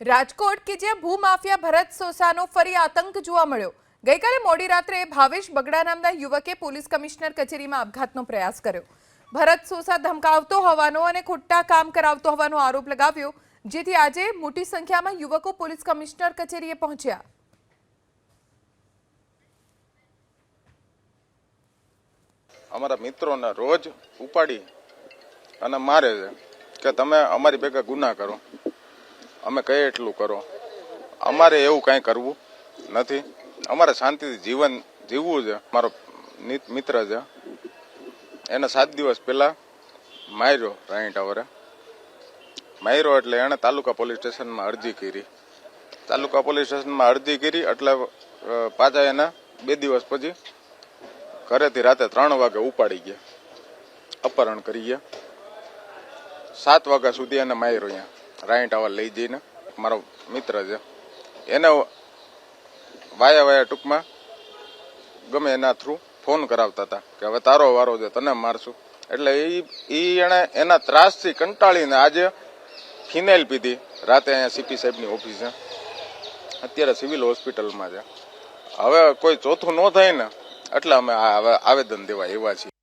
રાજકોટ કે જ્યાં ભૂમાફિયા ભરત સોસાનો ફરી આતંક જોવા મળ્યો। ગઈકાલે મોડી રાત્રે ભાવેશ બગડા નામના યુવકે પોલીસ કમિશનર કચેરીમાં આપઘાતનો પ્રયાસ કર્યો। ભરત સોસા ધમકાવતો હોવાનો અને ખોટા કામ કરાવતો હોવાનો આરોપ લગાવ્યો, જેથી આજે મોટી સંખ્યામાં યુવકો પોલીસ કમિશનર કચેરીએ પહોંચ્યા। અમારા મિત્રોને રોજ ઉપાડી અને મારે છે કે તમે અમારી ભેગા ગુના કરો, અમે કહીએ એટલું કરો। અમારે એવું કાંઈ કરવું નથી, અમારે શાંતિથી જીવન જીવવું છે। મારો મિત્ર છે, એને 7 દિવસ પહેલાં માર્યો, રાણી ટાવરે માર્યો। એટલે એણે તાલુકા પોલીસ સ્ટેશનમાં અરજી કરી। તાલુકા પોલીસ સ્ટેશનમાં અરજી કરી એટલે પાછા એના 2 દિવસ પછી ઘરેથી રાતે 3 વાગે ઉપાડી ગયા, અપહરણ કરી ગયા। 7 વાગ્યા સુધી એને માર્યો અહીંયા રાણી ટાવર લઈ જઈને। મારો મિત્ર છે, એને વાયા ટૂંકમાં ગમે એના થ્રુ ફોન કરાવતા હતા કે હવે તારો વારો છે, તને મારશું। એટલે એણે એના ત્રાસથી કંટાળીને આજે ફિનાઇલ પીધી રાતે અહીંયા સીપી સાહેબની ઓફિસ છે, અત્યારે સિવિલ હોસ્પિટલમાં છે। હવે કોઈ ચોથું ન થાય ને એટલે અમે આવેદન દેવા આવ્યા છીએ।